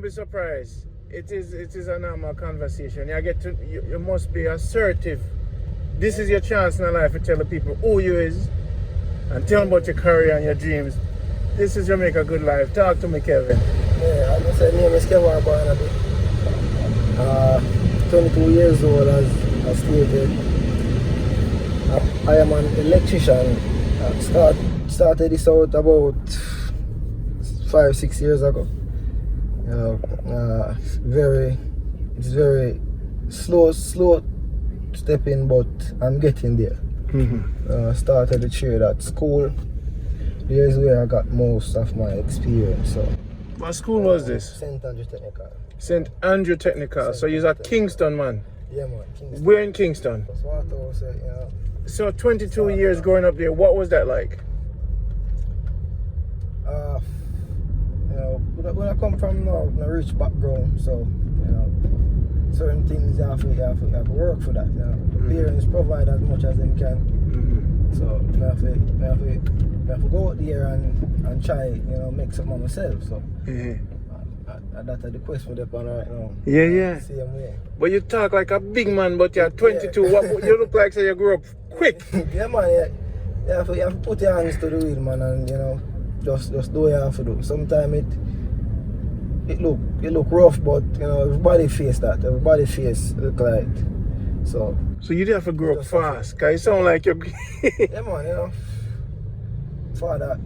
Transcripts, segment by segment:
be surprised. It is a normal conversation. You must be assertive. This is your chance in life to tell the people who you is and tell them about your career and your dreams. This is Jamaica Good Life. Talk to me, Kevin. Yeah, I say name is Kevar Barnaby. 22 years old as stated. I am an electrician. Started this out about 5-6 years ago. It's very slow stepping, but I'm getting there. Started the trade at school. Here's where I got most of my experience. So, what school was this? St. Andrew Technical. St. Andrew Technical. So you're at Kingston, man. Yeah, man. Kingston. We're in Kingston. That's what I thought, So 22 years growing up there. What was that like? When I come from a rich background, so certain things you have to work for that. Parents provide as much as they can. So I have to go out there and try, make something of myself. So that's the quest for the pan right now. Yeah. Same way. But you talk like a big man, but you're 22. Yeah. What you look like? Say you grew up quick. Yeah, man. Yeah. You have to put your hands to the wheel, man, and just do what you have to do. Sometimes it look rough, but everybody face that. Everybody face look like. So you did have to grow up fast, cause you sound like you're. Yeah, man. Father,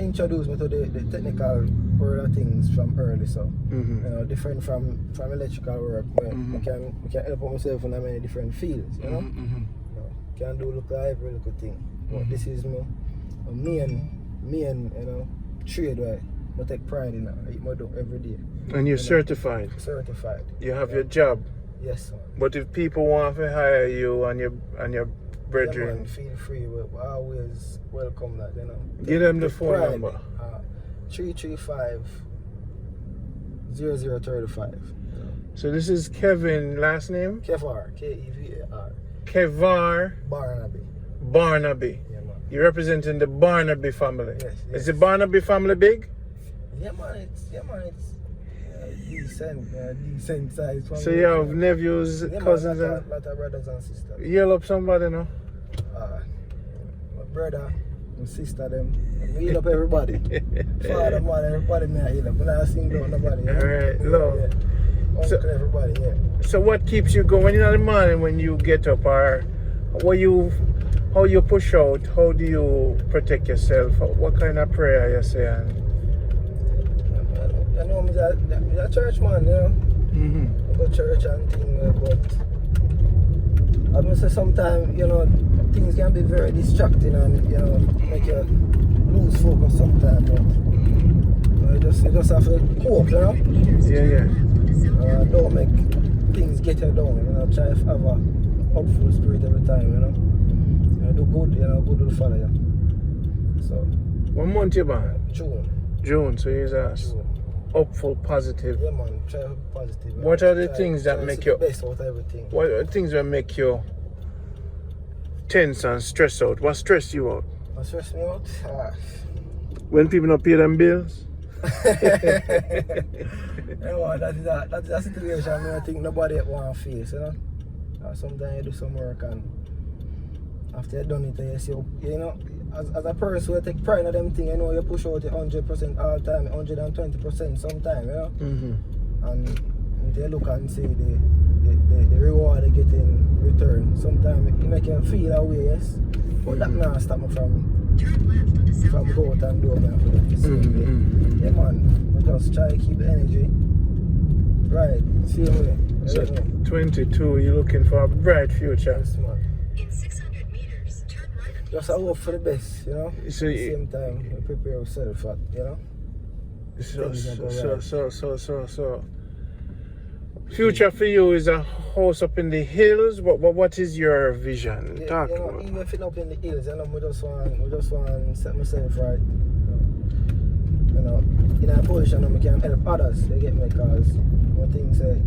introduced me to the technical world of things from early, so different from electrical work. Where I can help myself in many different fields. Can do look like every little thing. But this is my main trade where I take pride in it. I do every day. And you're certified. Certified. You have your job. Yes, sir. But if people want to hire you and your brethren, yeah, man, feel free. We always welcome that. Give them the phone number. 335-0035. So this is Kevin, last name? Kevar, Kevar. Kevar Barnaby. Yeah, man. You're representing the Barnaby family. Yes. Is the Barnaby family big? Yeah, man. It's decent size family. So you have nephews, cousins, and lot of brothers and sisters. Yell up somebody, no? My brother, my sister, them. I heal up everybody. Father, mother, everybody may heal up. When I sing down nobody. Alright, love. Yeah. Uncle, everybody, yeah. So what keeps you going in the morning when you get up, or how you push out? How do you protect yourself? What kind of prayer you say? I'm a church man, I go to church and things, but I must say sometimes, things can be very distracting and, make you lose focus sometimes. You just have to cope, Yeah. Don't make things get you down, try to have a hopeful spirit every time, do good, good will follow you. So. What month you born? June, so you're hopeful, positive. Yeah, man, try to be positive. What are the things that make you... best out of everything. What are the things that make you tense and stress out? What stress you out? What stress me out? When people don't pay them bills? That is a situation I think nobody want to face, sometimes you do some work and after you've done it, you see, as a person who take pride in them things, you push out 100% all the time, 120% sometimes, And if you look and see the reward you get in return, sometimes it make you feel that way, yes. But that not stop me from go out and do it for the same way. Yeah, man, we just try to keep the energy right, same way. So 22, you're looking for a bright future. Yes, man. In 600 meters, turn right on Just I hope for the best, So at the same time, we prepare ourselves for, So future for you is a house up in the hills. What is your vision? Yeah, Talk about. even if it's up in the hills, we just want to set myself right. In a position I can help others. They get me, because I think say,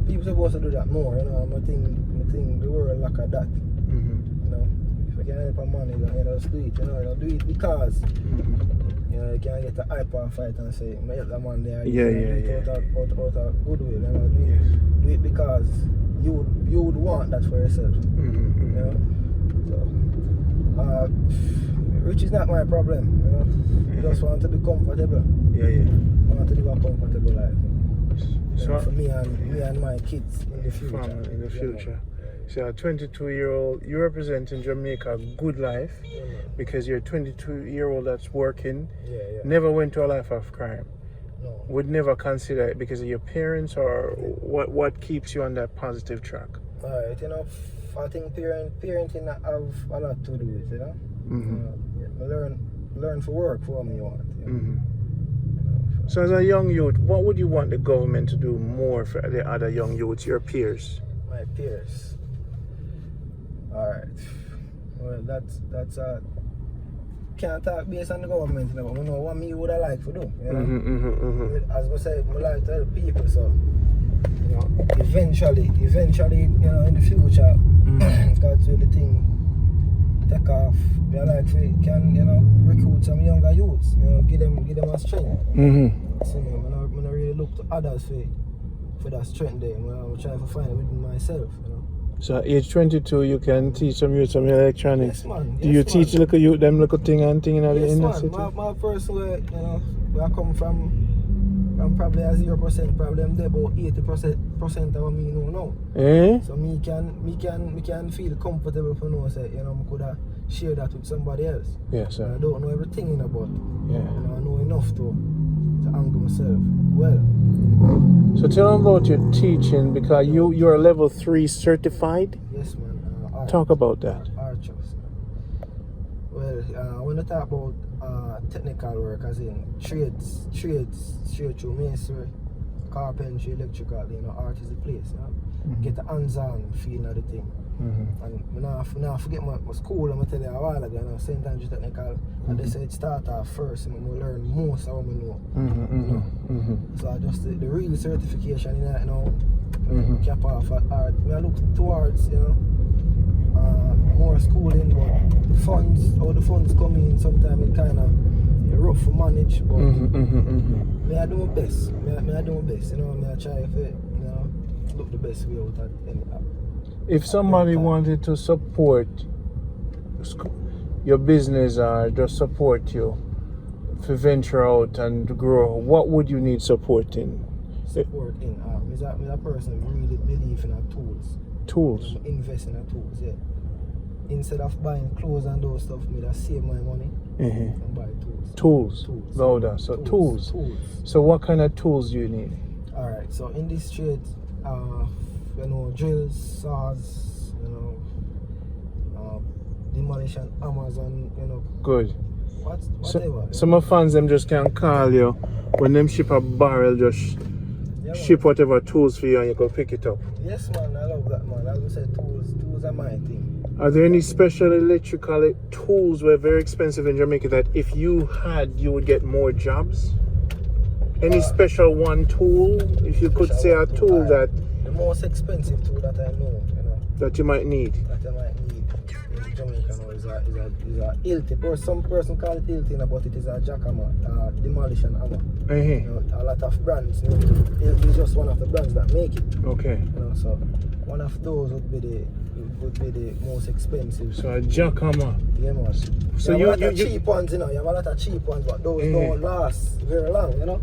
people supposed to do that more. I think the world lack of that. If we can help a man, you just do it, you know, you do it because you know, you can't get a hyper fight and say, I help the man there, Yeah. out of goodwill, you know, do it because you would want that for yourself. You know? So rich is not my problem, you know. You just want to be comfortable. Yeah. Want to live a comfortable life. So For me and my kids in the future. family in the future. So a 22-year-old, you representing Jamaica Good Life because you're a 22-year-old that's working, Yeah. never went to a life of crime. No. Would never consider it because of your parents, or what keeps you on that positive track? Alright, you know, I think parenting have a lot to do with it, you know. Learn for work for what me want. You know? So as a young youth, what would you want the government to do more for the other young youths, your peers? My peers. Alright. Well, that's can't talk based on the government, you know, but I know what me would I like to do, you know. As I said, I like to help people, so you know, eventually, you know, in the future, if that's where the thing take off, I like to can, you know, recruit some younger youths, you know, give them a strength. So I don't really look to others for that strength there. I'm trying to find it within myself, you know. So at age 22, you can teach some youth some electronics. Yes, man. Do you teach little youth them little thing and thing in the inner city? My first way, you know, where I come from probably a 0%, probably I'm there about 80% of what me know now. Eh? So me can feel comfortable for know say, you know, I could have shared that with somebody else. Yes, sir. I don't know everything in about it. Yeah. You know, I know enough to angle myself well. So tell them about your teaching, because you're level 3 certified. Yes, man. Talk about that. Archers. Well, when I talk about technical work, as in trades straight through masonry, carpentry, electrical, you know, art is the place. You know? Get the hands-on feeling of the thing. And when I forget my school, I'm going to tell you a while ago, you know, St. Andrew Technical, and they said start off first, and we learn most of what we know. You know? So I just, the real certification in that, you know, cap off at art. I look towards, you know, more schooling, but how the funds come in, sometimes it kind of rough to manage, but I do my best. I do my best, you know, I try to, you know, look the best way out at any. If somebody wanted to support your business or just support you to venture out and to grow, what would you need support in? Support in I'm a person who really believe in our tools. Tools? Invest in our tools, yeah. Instead of buying clothes and those stuff, me just save my money and buy tools. Tools? Louder. So tools. So what kind of tools do you need? Alright, so in this trade, you know, drills, saws, you know, demolition hammers, and you know. Good. Whatever. Some of fans them just can call you when them ship a barrel, just ship whatever tools for you and you can pick it up. Yes, man, I love that, man. As I said, tools are my thing. Are there any special electrical tools were very expensive in Jamaica that if you had, you would get more jobs? Any special one tool? If you could say a tool that the most expensive tool that I know, you know, that you might need. That I might need in Jamaica now is a ilty. Some person call it ilty, but it is a jackhammer, demolition hammer. You know, a lot of brands, you know, ilty is just one of the brands that make it. Okay. You know, so one of those would be the most expensive. So a jackhammer. Yeah, man. So you have a lot of cheap ones, you know. You have a lot of cheap ones, but those don't last very long, you know.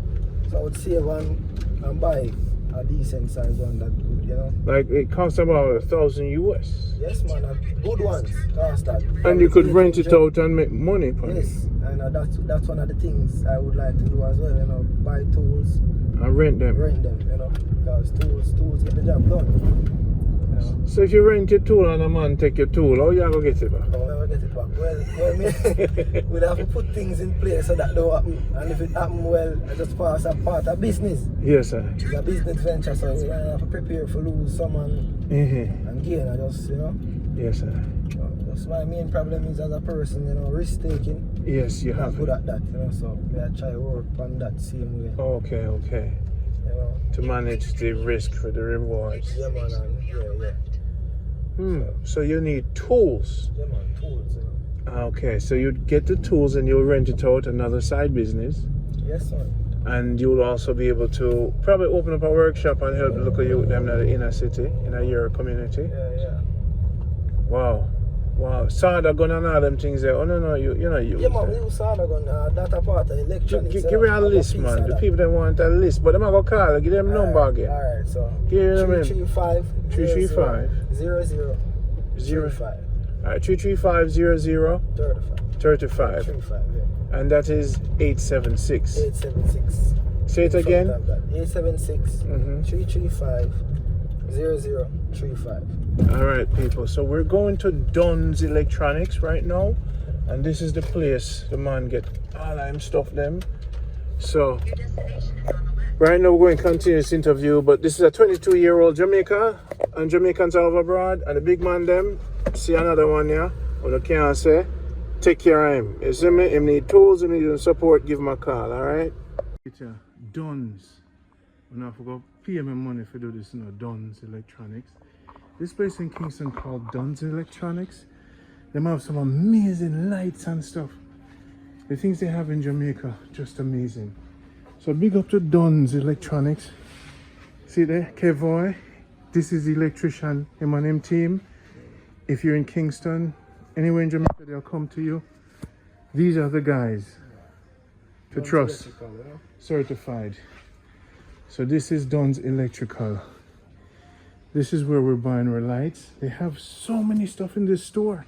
So I would save and buy a decent size one that good, you know. Like it costs about $1,000 US. Yes, man, good ones cost that. And you could rent it out and make money from it. Yes, and that's one of the things I would like to do as well, you know, buy tools. And rent them. You know, because tools get the job done. You know. So if you rent your tool and a man take your tool, how you gonna get it back? How I get it back? Well, we'd have to put things in place so that don't happen. And if it happen, well, I just pass a part of business. Yes, sir. It's a business venture, so you have to prepare for lose some and gain. I just, you know. Yes, sir. That's my main problem is as a person, you know, risk taking. Yes, you have. I'm good at that, you know. So I try to work on that same way. Okay. You know. To manage the risk for the rewards. Yeah, man. Yeah. So you need tools. Yeah, man, tools, you know. Okay, so you'd get the tools and you'll rent it out, another side business. Yes, sir. And you'll also be able to probably open up a workshop and help the local youth them in the inner city, in your community. Yeah. Wow. Soda gun and all them things there. Oh no, you know you. Yeah, man, we use soda gun, that part of electronics. Give me a list, man. The people that want a list, but them I go call, give them number again. Alright, so Give them 335 00 Zero. 35 Alright, 335 35. 35. And that is 876. 876. Say it again. 876 335 0035. Alright, people. So we're going to Dunn's Electronics right now. And this is the place the man get all them stuff them. So Your destination is on the left. right now we're going to continue this interview, but this is a 22-year-old Jamaica and Jamaicans all over abroad, and the big man them see another one here, or the can't say, take care of him. You see me? Him need tools, him need support, give him a call, alright? It's Dunn's. And I forgot pay me money for do this, you know, Dunn's Electronics. This place in Kingston called Dunn's Electronics. They have some amazing lights and stuff. The things they have in Jamaica, just amazing. So big up to Dunn's Electronics. See there, Kevar. This is the Electrician, him and him team. If you're in Kingston, anywhere in Jamaica, they'll come to you. These are the guys to trust, certified. So this is Dunn's Electrical. This is where we're buying our lights. They have so many stuff in this store.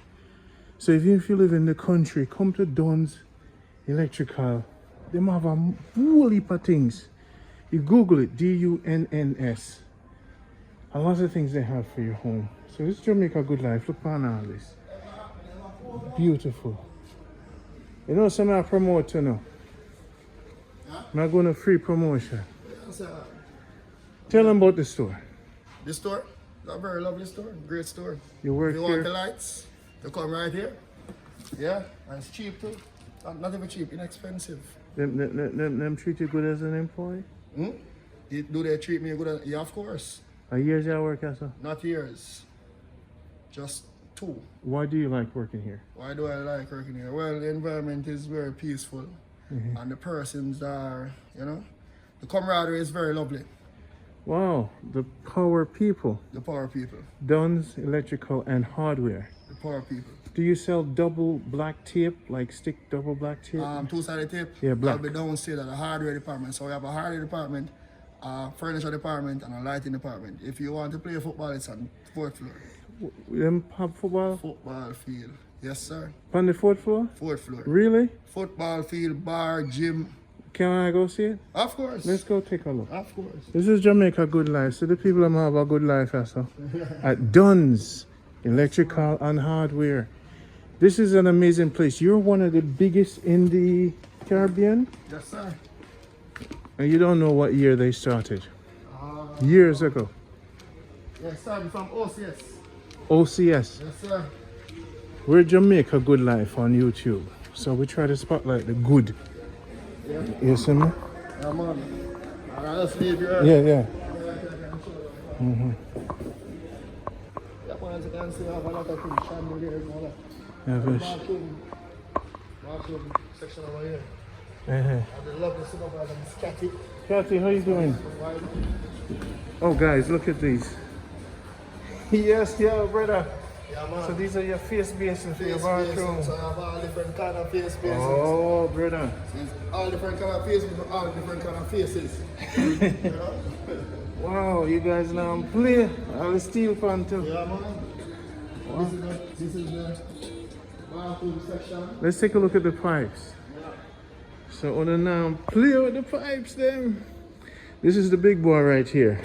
So even if you live in the country, come to Dunn's Electrical. They have a whole heap of things. You Google it, Dunns. A lot of things they have for your home. So this is Jamaica Good Life. Look on all this. Beautiful. You know something I promote to know? I'm not going to free promotion. Tell them about the store. This store, it's a very lovely store, great store. You work if you want here? the lights, you come right here. Yeah, and it's cheap too. Not even cheap, inexpensive. Them treat you good as an employee? Do they treat me good? Yeah, of course. A years you work as a? Not years, just 2. Why do you like working here? Why do I like working here? Well, the environment is very peaceful, and the persons are, the camaraderie is very lovely. Wow, the power people. The power people. Dunn's Electrical and Hardware. The power people. Do you sell double black tape, like stick double black tape? 2-sided tape. Yeah, black. I'll be downstairs at the hardware department. So we have a hardware department, a furniture department, and a lighting department. If you want to play football, it's on 4th floor. Them have football? Football field. Yes, sir. On the 4th floor? 4th floor. Really? Football field, bar, gym. Can I go see it? Of course. Let's go take a look. Of course. This is Jamaica Good Life. So the people that have a good life also. At Dunn's Electrical and Hardware. This is an amazing place. You're one of the biggest in the Caribbean. Yes, sir. And you don't know what year they started. Years ago. Yes, sir. I'm from OCS. OCS. Yes, sir. We're Jamaica Good Life on YouTube. So we try to spotlight the good. Yeah. You see me? Yeah, man. Let's leave you. Yeah. As you can see, I have a lot of things. Chandeliers and all that. Yeah, fish. Bathroom section over here. Uh-huh. I love this over there. It's Cathy. Kathy, how you doing? Oh, guys, look at these. Yes, brother. Yeah, man. So these are your face basins for your Face bathroom. basins, so I have all different kind of face basins. Oh, brother. It's all different kind of faces, but all different kind of faces. You know? Wow, you guys now play all the steel pan too. Yeah, man. Wow. This is the bathroom section. Let's take a look at the pipes. Yeah. So on now play with the pipes then. This is the big boy right here.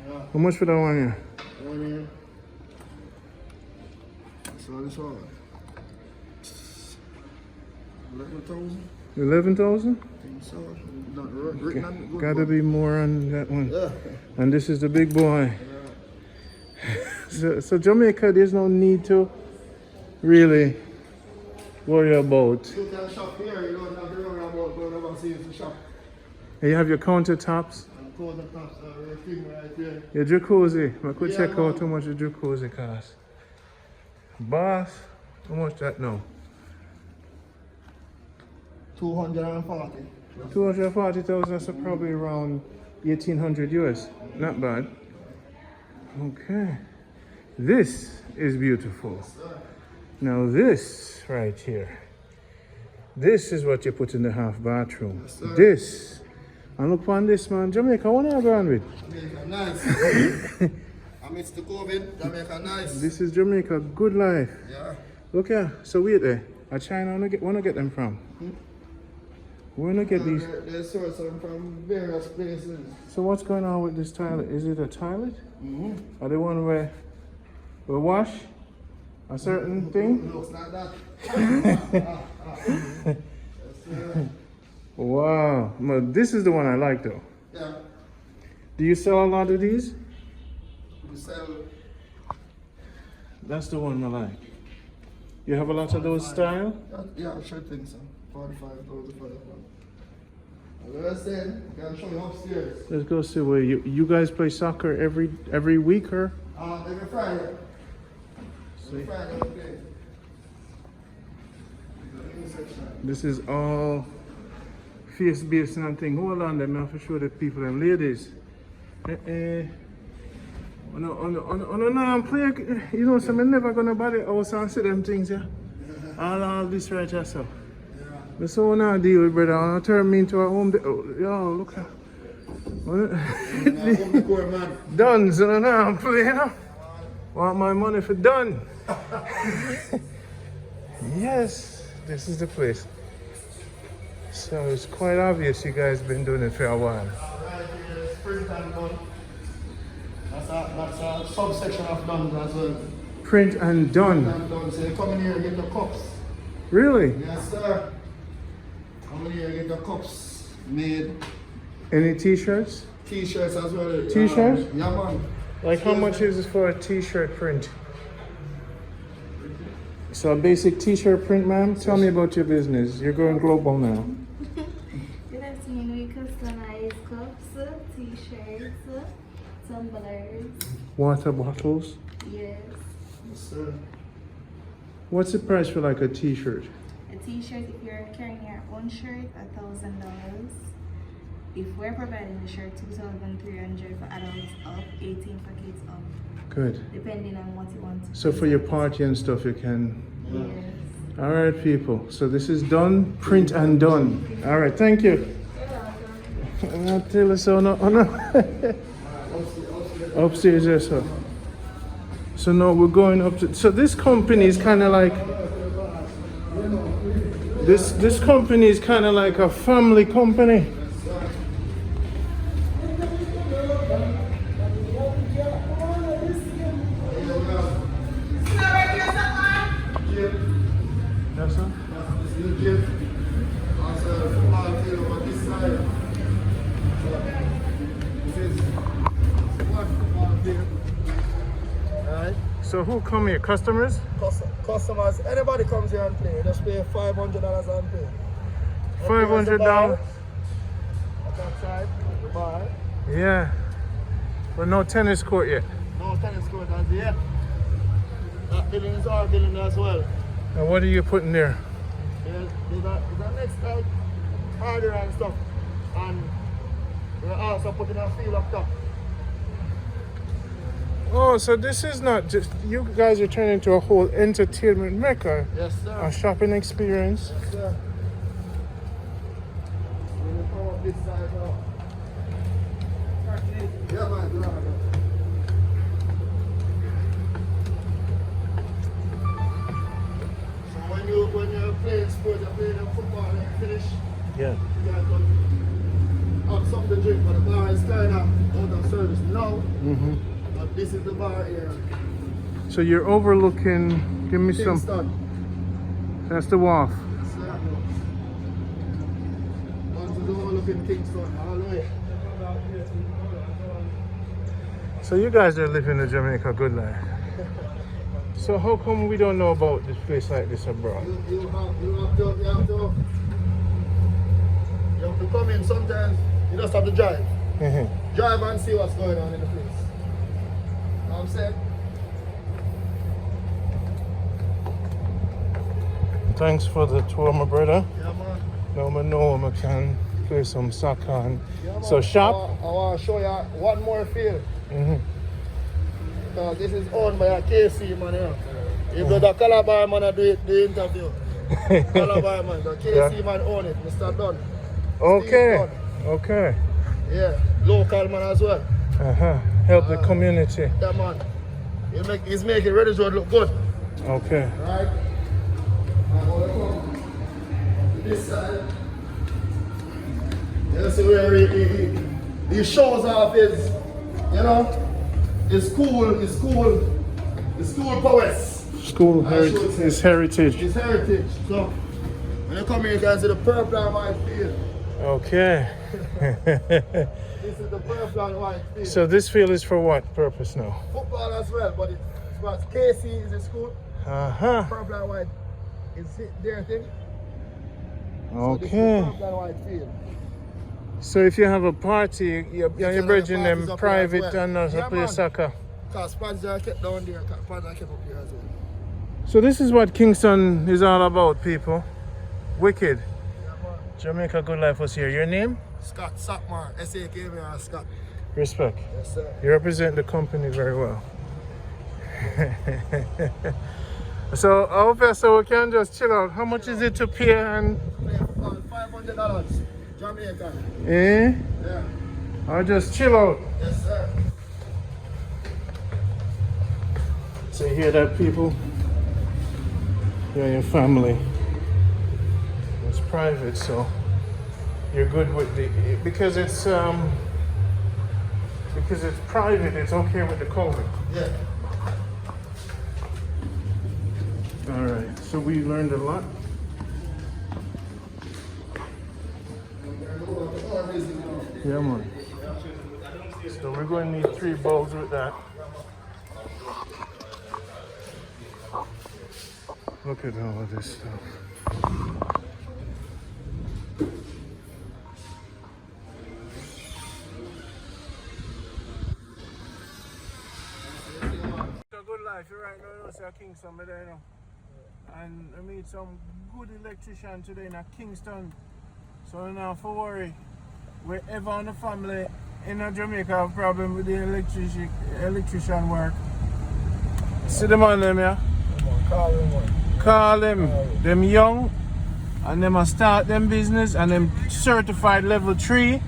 Yeah. How much for that one here? One here. So this one. 11,000. 11,000? I think so. Not written on good Gotta one. be more on that one. Yeah. And this is the big boy. So Jamaica, there's no need to really worry about. You can shop here, you don't have to worry about going overseas to shop. And you have your countertops, And countertops are everything right here. your jacuzzi. I could Yeah, check out man. how much the jacuzzi costs. Boss, how much that now? 240. 240,000, so probably around 1,800 US. Not bad. Okay. This is beautiful. Now this right here. This is what you put in the half bathroom. This. And look on this, man. Jamaica, what are you going with? Jamaica nice. Amidst the COVID, Jamaica nice. This is Jamaica Good Life. Yeah. Look here. So wait there. China, wanna get them from? Where wanna get these? They source them from various places. So what's going on with this toilet? Is it a toilet? Or the one where we wash a certain thing? Looks like that. Wow. Well, this is the one I like though. Yeah. Do you sell a lot of these? We sell That's the one I like. You have a lot of those style? yeah, I sure think so. 45,000 for that one. As I said, I can show you upstairs. Let's go see where you guys play soccer every week or? Every Friday. Every Friday we play. This is all face based and thing. Hold on them, I have to show the people them ladies. Oh no, I'm playing. You know, so I'm never gonna buy the house and see them things, yeah. All this right here, so. But so now deal with brother, I turn me into a home. Yo, look at. Done, so now I'm playing. Want my money for done. Yes, this is the place. So it's quite obvious you guys been doing it for a while. Right here is print and done. That's a subsection of done as well. Print and done. Print and done. So you come in here and get the cups. Really? Yes, sir. Come in here and get the cups made. Any t-shirts? T-shirts as well. T-shirts? Yeah, man. Like how much is it for a t-shirt print? So a basic t-shirt print, ma'am? Tell me about your business. You're going global now. Good afternoon. We customize cups, t-shirts, tumblers. Water bottles. Yes. Yes, sir. What's the price for like a t-shirt? A t-shirt, if you're carrying your own shirt, $1,000. If we're providing the shirt, $2,300 for adults up, 18 for kids up. Good. Depending on what you want. So for your party and stuff, you can. Yes. All right, people. So this is done, print and done. All right, thank you. I'll tell us so. No. Upstairs, yes, sir. So now we're going up to. So this company is kind of like. This company is kind of like a family company. Yes, sir. Alright. So who come here? Customers? Customers, anybody comes here and play, just pay $500 and play. $500. At that side, the bar. Yeah. But no tennis court yet. No tennis court as yet. That building is our building as well. And what are you putting there? There's a next like harder and stuff. And we're also putting a field up top. Oh, so this is not just, you guys are turning into a whole entertainment mecca. Yes, sir. A shopping experience. Yes, sir. We'll come up this side now. Yeah, man, do that. So when you're playing sports, you're playing football and you finish, Yeah. you got to have something to drink, but the bar is kind of out of service now. Mm-hmm. But this is the bar here. So you're overlooking, give me some, Kingston. that's the wharf. Yes, sir. Onto the overlooking Kingston, all the way. So you guys are living the Jamaica Good Life. So how come we don't know about this place like this abroad? You have to come in sometimes. You just have to drive. Drive and see what's going on in the place. You know what I'm saying? Thanks for the tour, my brother. Yeah, man. Now I know I can play some soccer. And Yeah, man. so shop. I want to show you one more field. Mm-hmm. Because this is owned by a KC man here. If the Calabar man do the interview. Calabar man, the KC man own it, Mr. Dunn. Okay. Steve Dunn. Okay. Yeah, local man as well. Help the community. Yeah, man. He's making Reddish Road look good. Okay. Right? I'm going to come to this side. You see where he shows off his, his school prowess. School heritage. His heritage. His heritage. So, when you come here, you can see the purple and white field. Okay. This is the purple and white field. So this field is for what purpose now? Football as well, but it's what KC is the school. Purple and white is their thing. So this is the Okay. purple and white field. So if you have a party, you're bridging them parties up private here as well. and not Yeah, play man. soccer. Because fans are kept down there, fans are kept up here as well. So this is what Kingston is all about, people. Wicked. Yeah, man. Jamaica Good Life was here. Your name? Scott Sackmar, S.A.K.M.A.R. Scott. Respect. Yes, sir. You represent the company very well. So I hope so we can just chill out. How much is it to pay and $500 Jamaican. yeah? I'll just chill out. Yes, sir. So you hear that, people? You and your family. It's private, so you're good with the because it's private. It's okay with the COVID. Yeah. All right. So we learned a lot. Yeah, man. So we're going to need 3 bowls with that. Look at all of this stuff. Good life, you're right now, you know, Kingston, but you know. And I meet some good electrician today in Kingston. So you don't have to worry. Wherever on the family in Jamaica have a problem with the electrician work. See the man them, yeah? Call him, man. Call them. Them young and them a start them business and them certified level 3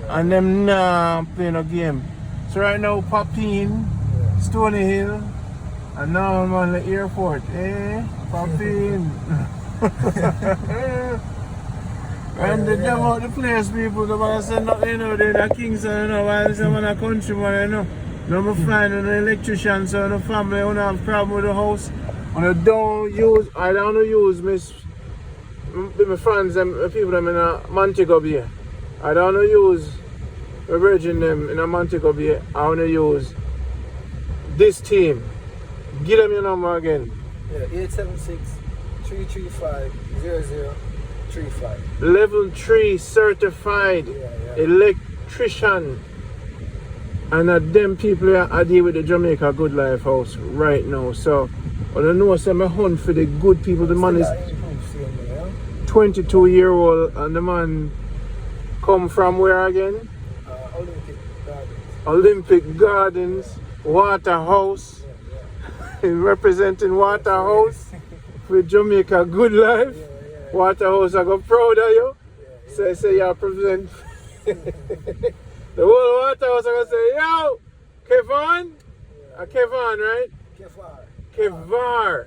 and them nah play no game. So right now Papine, Stony Hill, and now I'm on the airport. Papine. And they them out the place, people, they want to send nothing, you know, they're in Kingston, you know, while some in a country, man, you know. Now I'm flying an electrician, so the family don't have a problem with the house. And I don't use my friends and people them in a Montego Bay. I don't use my virgin them in a Montego Bay. I want to use this team. Give them your number again. Yeah, 876-335-0035. Level 3 certified electrician. And them people here are dealing with the Jamaica Good Life house right now. So I don't know, so I'm hunt for the good people. The man is 22-year-old and the man come from where again? Olympic Gardens, Waterhouse. Representing Waterhouse with Jamaica Good Life. Waterhouse, I go proud of you. So I say you represent the whole Waterhouse. I go say, yo, Kevar? Kevar, right? Kevar.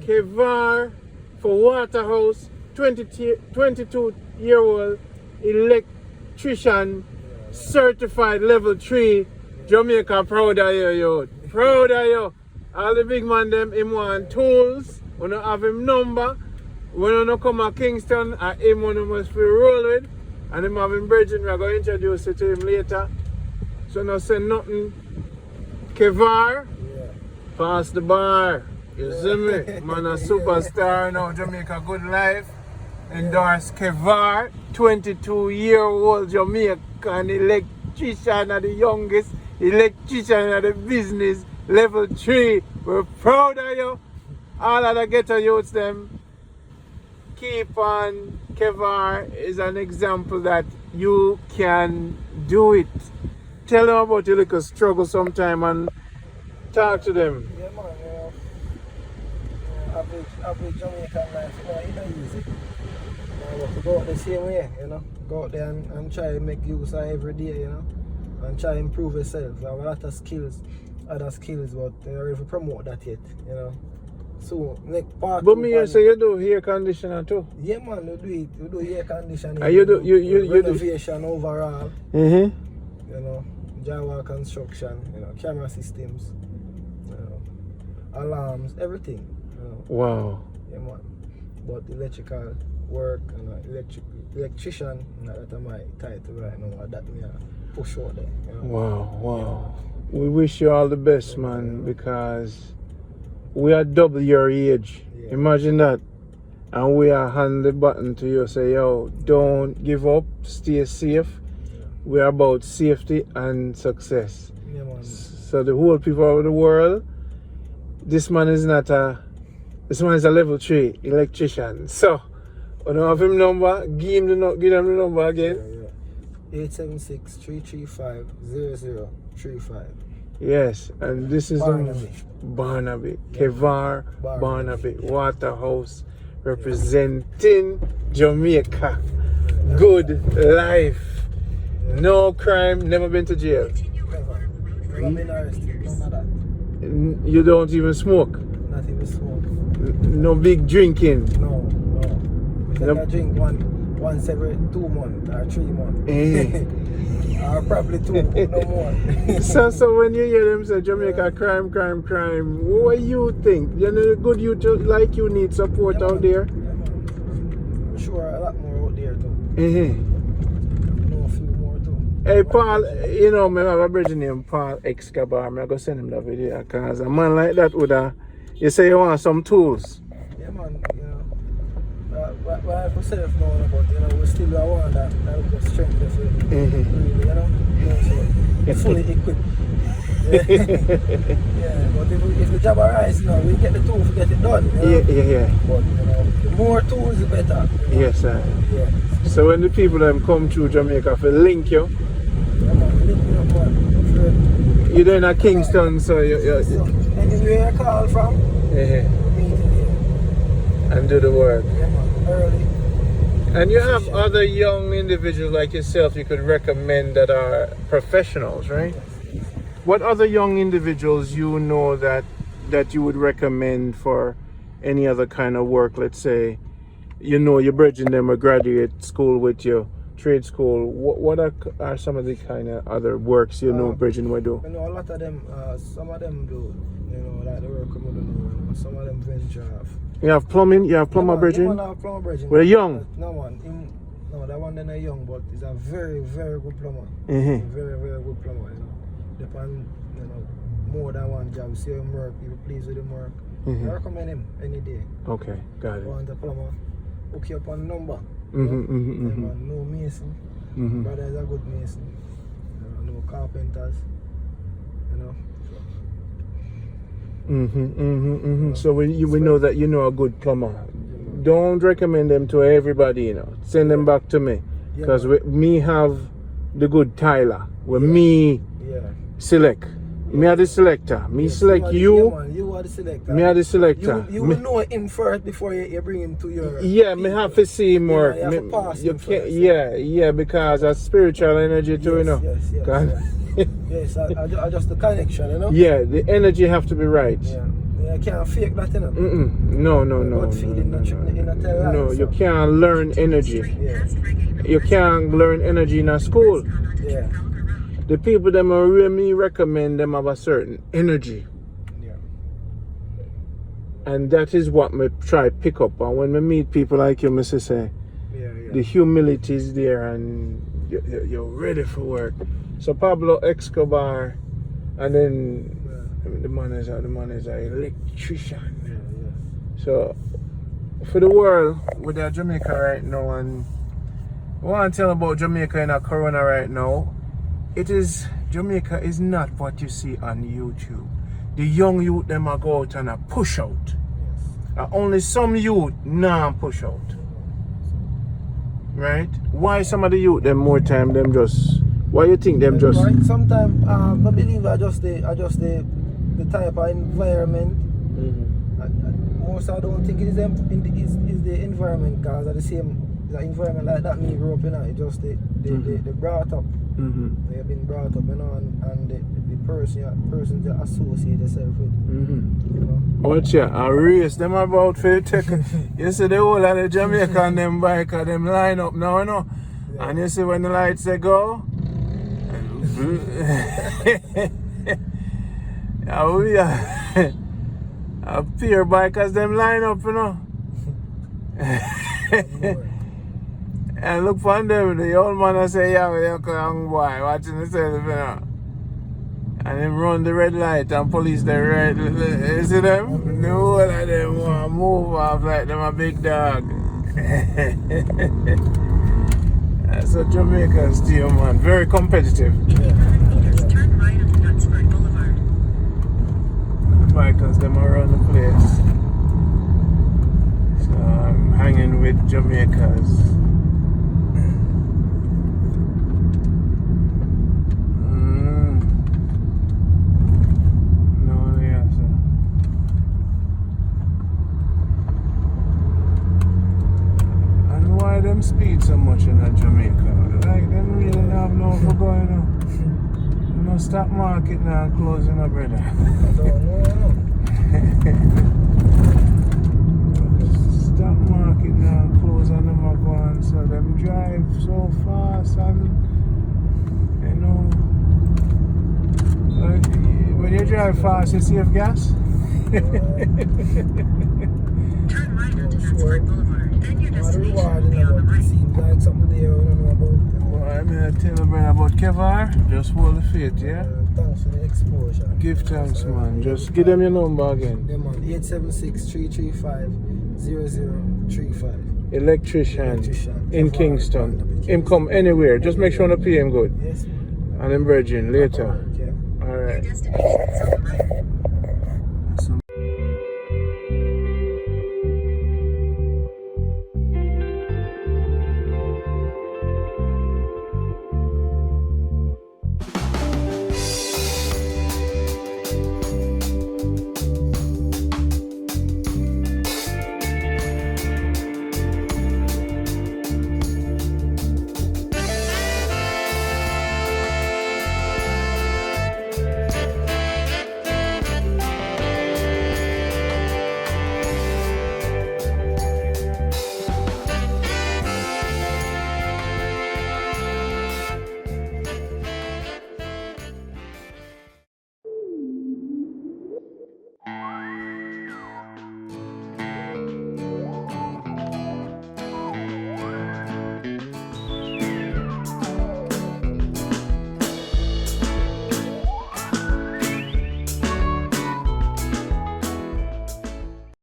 Kevar for Waterhouse, 22-year-old electrician, certified level 3. Jamaica proud of you, yo. Proud of you. All the big man them, him want tools. When you have him number, when you come to Kingston, him one must be roll with. And him have him bridging, we're going to introduce you to him later. So no say nothing. Kevar, pass the bar. You see me? Man a superstar now, Jamaica Good Life. Endorse Kevar, 22-year-old Jamaican electrician, the youngest electrician of the business, level 3. We're proud of you. all of the ghetto youths them, keep on. Kevar is an example that you can do it. Tell them about your little struggle sometime and talk to them. Yeah, man, average Jamaican life, it ain't easy. You have to go out the same way, go out there and try to make use of every day, and try to improve yourself. You have a lot of skills, other skills, but you don't really promote that yet, So, next part. But me, so you do hair conditioner too? Yeah, man, we do it. We do hair conditioning. And you do renovation overall. Mm-hmm. Java construction, camera systems, alarms, everything. Wow. Yeah, man. But electrical work and electrician, that's my title right now. That me push out there. Wow. Yeah. We wish you all the best, man, because we are double your age. Yeah. Imagine that. And we are hand the button to you, say, yo, don't give up, stay safe. Yeah. We are about safety and success. Yeah, man. So the whole people of the world, this man is a level 3 electrician. So, when you have him number, give them the number again. Yeah. 876-335-0035. Yes, and this is Barnaby. Kevar Barnaby, Waterhouse, representing Jamaica Good Life. No crime, never been to jail. Never been arrested, none of that. You don't even smoke. Not even smoke. No big drinking. No. I drink once every 2 months or 3 months. Or probably 2, no more. So when you hear them say Jamaica crime, what do you think? You know, the good youth like you need support out there? Yeah, man. I'm sure a lot more out there too. Mm-hmm. Know a few more too. Hey Paul, you know, I have a brother named Paul Kevar. I'm going to send him the video because a man like that would you say you want some tools. Yeah, man. But I have to say if no one about, we still want that strength definitely. Really, so it's fully equipped. Yeah, but if the job arises, we get the tools to get it done. Yeah. But the more tools, the better. Yes, sir. Yeah. So when the people them come through Jamaica, if they link you, Yeah, man. Link me up, man. you're in Kingston, so you So, anywhere I call from, and do the work. yeah, man. Early. And you have other young individuals like yourself you could recommend that are professionals, right? What other young individuals you know that you would recommend for any other kind of work? Let's say, you're bridging them a graduate school with you, trade school. What are some of the kind of other works bridging will do? A lot of them, some of them do, like the work I'm doing. Some of them venture off. You have plumbing, plumber bridging? Yeah, plumber bridging. We're young? No, man. That one then young, but he's a very, very good plumber. Mm-hmm. Very, very good plumber, Depend, more than one job. See him work, you're pleased with him work. I recommend him any day. Okay, got it. Want a plumber, hook you up on number. No mason. Brother is a good mason. No carpenters. So we know that you know a good plumber. Don't recommend them to everybody, Send them back to me. Because me have the good Tyler. Me select. Me are the selector. Me select you. Man, you are the selector. Me are the selector. You will know him first before you bring him to your... Yeah, me have to see him work. You have to pass him first. Yeah, because that's spiritual energy too, Yes, I just the connection, Yeah, the energy have to be right. Yeah, you can't fake that, No. No, you can't learn energy. Yeah. You can't learn energy in a school. Yeah. The people that really recommend them have a certain energy. Yeah. And that is what me try pick up. And when me meet people like you, Mr. Say, the humility is there and you're ready for work. So Pablo Kevar, and then the man is an electrician. So for the world, with Jamaica right now, and I want to tell about Jamaica in a corona right now. Jamaica is not what you see on YouTube. The young youth them are go out and a push out. only some youth nah push out. Right? Why some of the youth them more time them just why you think them just Right? Sometimes I believe I just the type of environment. Most I don't think it is them is the environment because of the same the environment like that me grew up in. It just they brought up. They have been brought up, you know, and the person to associate yourself with. You know. Watch ya, a race them about for take. You see the whole of the Jamaican them biker them line up now, you know. Yeah. And you see when the lights say go. Yeah, we are a peer bikers them line up, you know. And look for them, the old man I say, yeah, we are young boy watching himself, you know. And him run the red light and police the red. You see them? The whole of them want to move off like them a big dog. That's a Jamaican steel, man. Very competitive. In 500 meters, turn right onto Knutsford Boulevard. Bikers, them around the place. So I'm hanging with Jamaicans. Them speed so much in Jamaica. Like them really don't have no for going on. You know, stop market now and closing up, brother. I don't know. Stop market now and close and them are going. So them drive so fast and you know like, when you drive fast you save gas. Turn right onto Knutsford Boulevard. Then your destination will Rewarding be on the about right. seems like something there we don't know about. Well, I mean, I tell you man about Kevar, just hold the faith, yeah? Thanks for the exposure. Give thanks, man. Just give them your number again. Yeah, man. 876-335-0035. Electrician in Kevar Kingston. Barnaby, Him come anywhere. Just make sure to pay him good. Yes, man. And him virgin later. Yeah. Alright. Your destination is on the